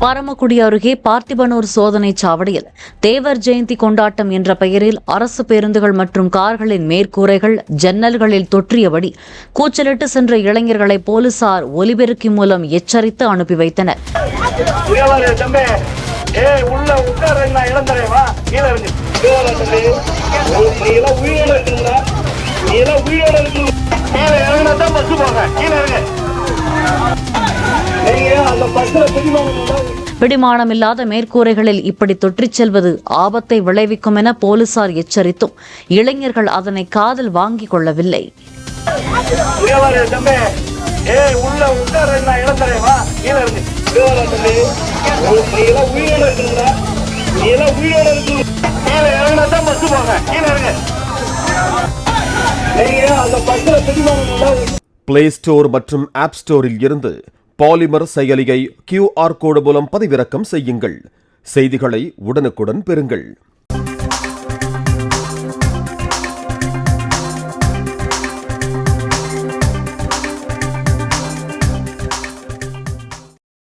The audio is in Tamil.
பரமக்குடி அருகே பார்த்திபனூர் சோதனை சாவடியில் தேவர் ஜெயந்தி கொண்டாட்டம் என்ற பெயரில் அரசு பேருந்துகள் மற்றும் கார்களின் மேற்கூரைகள் ஜன்னல்களில் தொற்றியபடி கூச்சலிட்டு சென்ற இளைஞர்களை போலீசார் ஒலிபெருக்கி மூலம் எச்சரித்து அனுப்பி வைத்தனர். பிடிமானமில்லாத மேற்கூரைகளில் இப்படி தொற்றிச் செல்வது ஆபத்தை விளைவிக்கும் என போலீசார் எச்சரித்தும் இளைஞர்கள் அதனை காதில் வாங்கிக் கொள்ளவில்லை. பிளே ஸ்டோர் மற்றும் ஆப் ஸ்டோரில் இருந்து பாலிமர் செயலியை QR கோடு மூலம் பதிவிறக்கம் செய்யுங்கள். செய்திகளை உடனுக்குடன் பெறுங்கள்.